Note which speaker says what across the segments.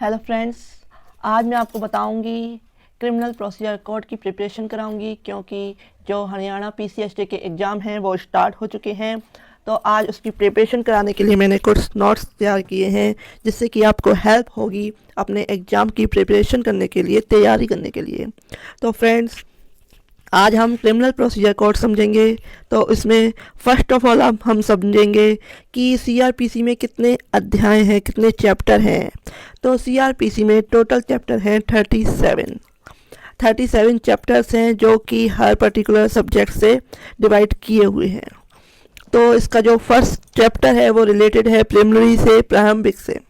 Speaker 1: Hello friends, आज मैं आपको बताऊंगी क्रिमिनल प्रोसीजर कोड की प्रिपरेशन कराऊंगी, क्योंकि जो हरियाणा पीसीएसटी के एग्ज़ाम हैं वो स्टार्ट हो चुके हैं। तो आज उसकी प्रिपरेशन कराने के लिए मैंने कुछ नोट्स तैयार किए हैं, जिससे कि आपको हेल्प होगी अपने एग्ज़ाम की प्रिपरेशन करने के लिए, तैयारी करने के लिए। तो फ्रेंड्स, आज हम क्रिमिनल प्रोसीजर कोड समझेंगे। तो इसमें फर्स्ट ऑफ ऑल हम समझेंगे कि सीआरपीसी में कितने अध्याय हैं, कितने चैप्टर हैं। तो सीआरपीसी में टोटल चैप्टर हैं 37 चैप्टर्स हैं, जो कि हर पर्टिकुलर सब्जेक्ट से डिवाइड किए हुए हैं। तो इसका जो फर्स्ट चैप्टर है वो रिलेटेड है प्रिलिमिनरी से, प्रारंभिक से।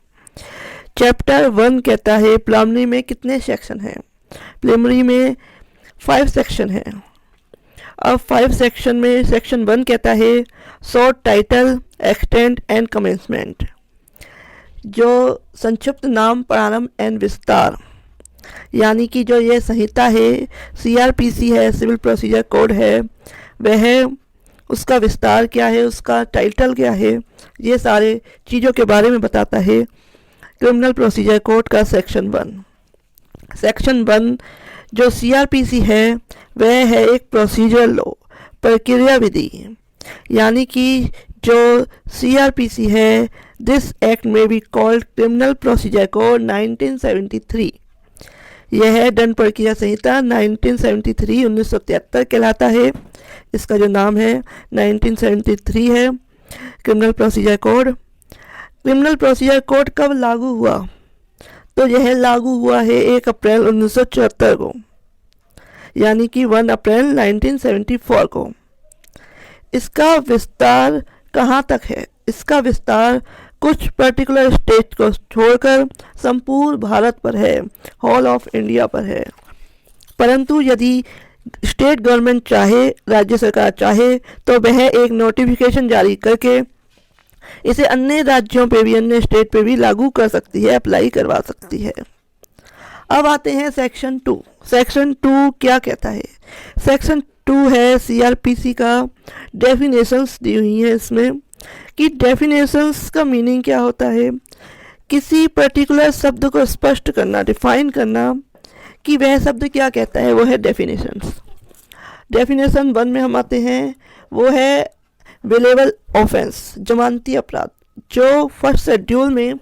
Speaker 1: चैप्टर 1 कहता है प्रिलिमिनरी में कितने सेक्शन हैं। प्रिलिमिनरी में 5 सेक्शन है। अब 5 सेक्शन में सेक्शन 1 कहता है short title, extent and commencement, जो संक्षिप्त नाम, प्रारंभ एंड विस्तार। यानी कि जो ये संहिता है, सीआरपीसी है, सिविल प्रोसीजर कोड है, वह उसका विस्तार क्या है, उसका टाइटल क्या है, ये सारे चीज़ों के बारे में बताता है क्रिमिनल प्रोसीजर कोड का सेक्शन 1। सेक्शन 1 जो सीआरपीसी है वह है एक प्रोसीजर लॉ, प्रक्रिया विधि। यानी कि जो सीआरपीसी है, दिस एक्ट में be called criminal procedure code 1973। यह है दंड प्रक्रिया संहिता 1973 कहलाता है। इसका जो नाम है 1973 है criminal procedure code. Criminal procedure code कब लागू हुआ? तो यह लागू हुआ है 1 अप्रैल 1974 को, यानी कि 1 अप्रैल 1974 को। इसका विस्तार कहाँ तक है? इसका विस्तार कुछ पर्टिकुलर स्टेट को छोड़कर संपूर्ण भारत पर है, होल ऑफ इंडिया पर है। परंतु यदि स्टेट गवर्नमेंट चाहे, राज्य सरकार चाहे, तो वह एक नोटिफिकेशन जारी करके इसे अन्य राज्यों पे भी, अन्य स्टेट पे भी लागू कर सकती है, अप्लाई करवा सकती है। अब आते हैं सेक्शन 2। सेक्शन 2 क्या कहता है? सेक्शन 2 है सीआरपीसी का डेफिनेशंस दी हुई हैं इसमें, कि डेफिनेशंस का मीनिंग क्या होता है। किसी पर्टिकुलर शब्द को स्पष्ट करना, डिफाइन करना कि वह शब्द क्या कहता है, वो है डेफिनेशंस। डेफिनेशन 1 में हम आते हैं, वो है वेलेबल ऑफेंस, जमानती अपराध, जो फर्स्ट शेड्यूल में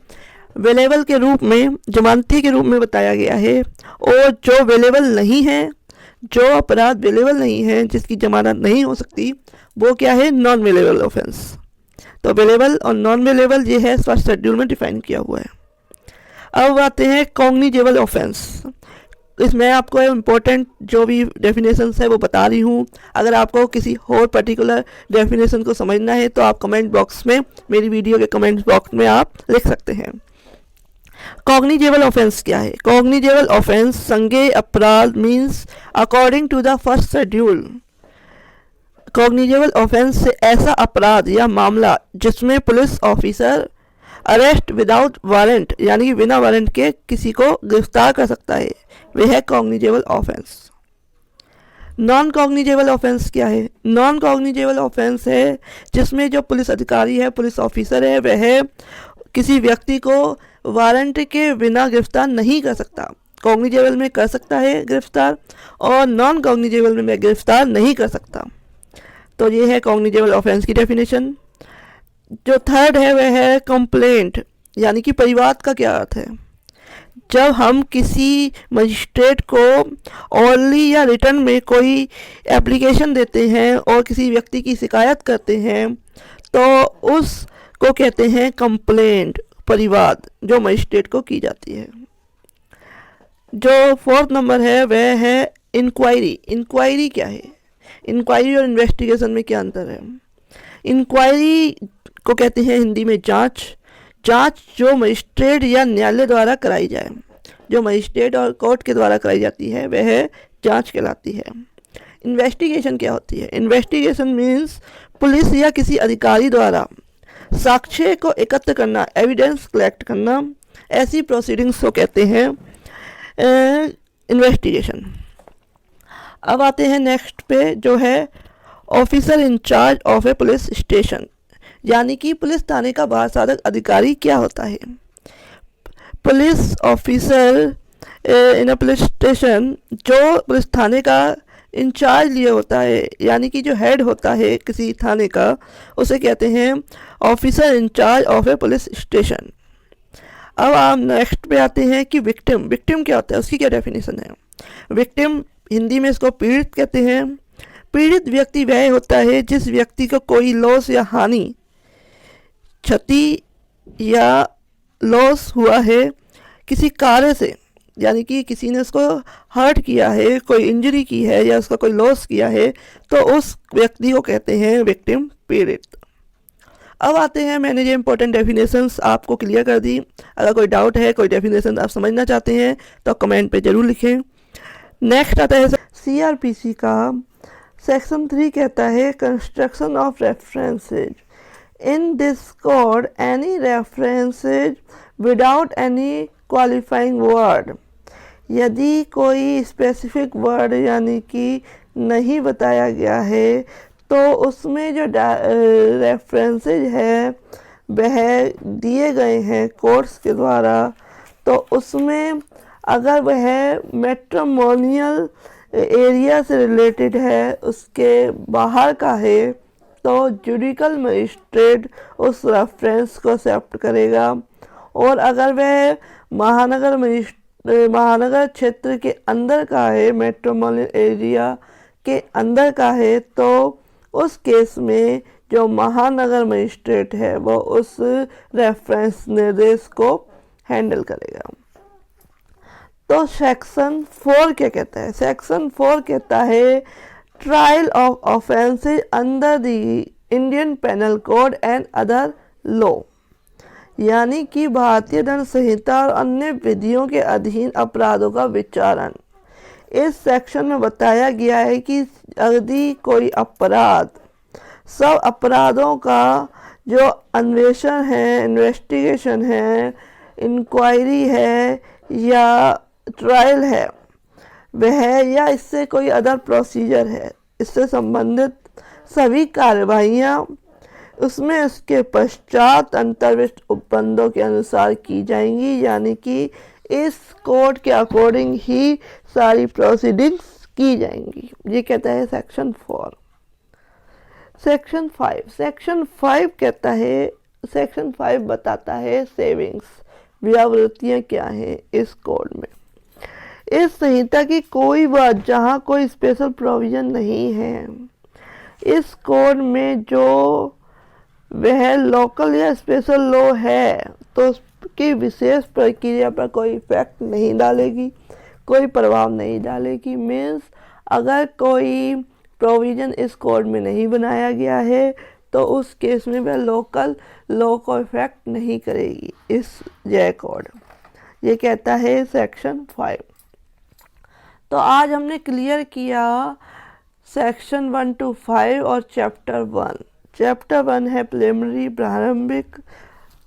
Speaker 1: वेलेबल के रूप में, जमानती के रूप में बताया गया है। और जो वेलेबल नहीं है, जो अपराध वेलेबल नहीं है, जिसकी जमानत नहीं हो सकती, वो क्या है? Non वेलेबल offence. तो वेलेबल और नॉन वेलेबल ये है फर्स्ट शेड्यूल में डिफाइन किया हुआ है। अब आते हैं कॉग्निजेबल ऑफेंस। इसमें आपको इम्पोर्टेंट जो भी डेफिनेशंस है वो बता रही हूँ। अगर आपको किसी और पर्टिकुलर डेफिनेशन को समझना है तो आप कमेंट बॉक्स में, मेरी वीडियो के कमेंट बॉक्स में आप लिख सकते हैं। कॉग्निजेबल ऑफेंस क्या है? कॉग्निजेबल ऑफेंस संज्ञेय अपराध means according to the first schedule. Cognizable offence से ऐसा अपराध या मामला जिसमें police officer arrest without warrant, यानी कि बिना वारंट के किसी को गिरफ्तार कर सकता है, वह है cognizable offence. Non cognizable offence क्या है? नॉन कॉग्निजेबल ऑफेंस है जिसमें जो पुलिस अधिकारी है, पुलिस ऑफिसर है, वह किसी व्यक्ति को वारंट के बिना गिरफ्तार नहीं कर सकता। कॉग्निजेबल में कर सकता है गिरफ्तार, और नॉन कॉग्निजेबल में गिरफ्तार नहीं कर सकता। तो ये है कॉग्निजेबल ऑफेंस की डेफिनेशन। जो थर्ड है वह है कंप्लेंट, यानी कि परिवाद का क्या अर्थ है। जब हम किसी मजिस्ट्रेट को ऑरली या रिटर्न में कोई एप्लीकेशन देते हैं और किसी व्यक्ति की शिकायत करते हैं, तो उसको कहते हैं कंप्लेंट, परिवाद, जो मजिस्ट्रेट को की जाती है। जो 4th नंबर है वह है इंक्वायरी। इंक्वायरी क्या है? इंक्वायरी और इन्वेस्टिगेशन में क्या अंतर है? इंक्वायरी को कहते हैं हिंदी में जांच। जांच जो मजिस्ट्रेट या न्यायालय द्वारा कराई जाए, जो मजिस्ट्रेट और कोर्ट के द्वारा कराई जाती है, वह जांच कहलाती है। इन्वेस्टिगेशन क्या होती है? इन्वेस्टिगेशन मीन्स पुलिस या किसी अधिकारी द्वारा साक्ष्य को एकत्र करना, एविडेंस कलेक्ट करना, ऐसी प्रोसीडिंग्स को कहते हैं इन्वेस्टिगेशन। अब आते हैं नेक्स्ट पे, जो है officer in charge of a police station, यानी कि पुलिस थाने का बाल साधक अधिकारी क्या होता है। Police officer in a police station, जो पुलिस थाने का इंचार्ज लिए होता है, यानी कि जो हेड होता है किसी थाने का, उसे कहते हैं officer in charge of a police station. अब आप नेक्स्ट पे आते हैं कि विक्टिम। विक्टिम क्या होता है, उसकी क्या डेफिनेशन है। विक्टिम हिंदी में इसको पीड़ित कहते हैं। पीड़ित व्यक्ति वह होता है जिस व्यक्ति को कोई लॉस या हानि, क्षति या लॉस हुआ है किसी कार्य से, यानी कि किसी ने उसको हर्ट किया है, कोई इंजरी की है या उसका कोई लॉस किया है, तो उस व्यक्ति को कहते हैं विक्टिम, पीड़ित। अब आते हैं, मैंने ये इंपॉर्टेंट डेफिनेशंस आपको क्लियर कर दी। अगर कोई डाउट है, कोई डेफिनेशन आप समझना चाहते हैं तो कमेंट पे ज़रूर लिखें। नेक्स्ट आता है CRPC का सेक्शन 3 कहता है construction of references. In this code any references without any qualifying word, यदि कोई स्पेसिफिक वर्ड यानी कि नहीं बताया गया है तो उसमें जो रेफरेंसेज है वह दिए गए हैं कोर्ट्स के द्वारा, तो उसमें अगर वह मैट्रिमोनियल एरिया से रिलेटेड है, उसके बाहर का है, तो जुडिकल मजिस्ट्रेट उस रेफरेंस को एक्सेप्ट करेगा। और अगर वह महानगर क्षेत्र के अंदर का है, मेट्रोपॉलिटन एरिया के अंदर का है, तो उस केस में जो महानगर मजिस्ट्रेट है वो उस रेफरेंस निर्देश को हैंडल करेगा। तो सेक्शन 4 क्या कहता है। सेक्शन 4 कहता है trial of offences under the Indian penal code and other law, यानी कि भारतीय दंड संहिता और अन्य विधियों के अधीन अपराधों का विचारण। इस सेक्शन में बताया गया है कि यदि कोई अपराध, सब अपराधों का जो अन्वेषण है, इन्वेस्टिगेशन है, इंक्वायरी है या ट्रायल है वह, या इससे कोई अदर प्रोसीजर है, इससे संबंधित सभी कार्रवाइयाँ उसमें उसके पश्चात अंतर्विष्ट उपबंधों के अनुसार की जाएंगी, यानी कि इस कोड के अकॉर्डिंग ही सारी प्रोसीडिंग्स की जाएंगी। ये कहता है सेक्शन 4। सेक्शन 5। सेक्शन 5 कहता है, सेक्शन 5 बताता है सेविंग्स, व्यावृत्तियाँ क्या हैं इस कोड में। इस संहिता की कोई बात जहाँ कोई स्पेशल प्रोविजन नहीं है, इस कोड में जो वह लोकल या स्पेशल लॉ है तो उसकी विशेष प्रक्रिया पर कोई इफेक्ट नहीं डालेगी, कोई प्रभाव नहीं डालेगी। मीन्स अगर कोई प्रोविज़न इस कोड में नहीं बनाया गया है तो उस केस में वह लोकल लॉ को इफेक्ट नहीं करेगी इस जय कोड। ये कहता है सेक्शन 5। तो आज हमने क्लियर किया सेक्शन 1 to 5 और चैप्टर 1। चैप्टर 1 है प्रिलिमिनरी, प्रारंभिक।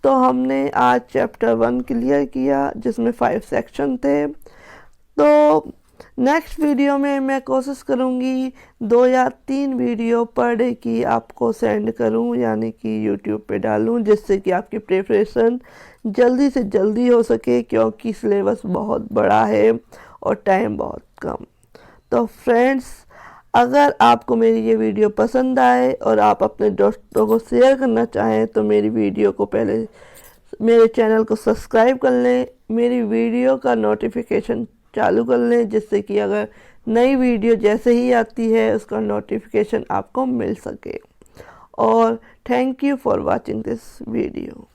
Speaker 1: तो हमने आज चैप्टर 1 क्लियर किया जिसमें 5 सेक्शन थे। तो नेक्स्ट वीडियो में मैं कोशिश करूँगी 2 या 3 वीडियो पर डे की आपको सेंड करूँ, यानी कि यूट्यूब पे डालूँ, जिससे कि आपकी प्रिपरेशन जल्दी से जल्दी हो सके, क्योंकि सिलेबस बहुत बड़ा है और टाइम बहुत कम। तो फ्रेंड्स, अगर आपको मेरी ये वीडियो पसंद आए और आप अपने दोस्तों को शेयर करना चाहें तो मेरी वीडियो को पहले मेरे चैनल को सब्सक्राइब कर लें, मेरी वीडियो का नोटिफिकेशन चालू कर लें, जिससे कि अगर नई वीडियो जैसे ही आती है उसका नोटिफिकेशन आपको मिल सके। और thank you for watching this video.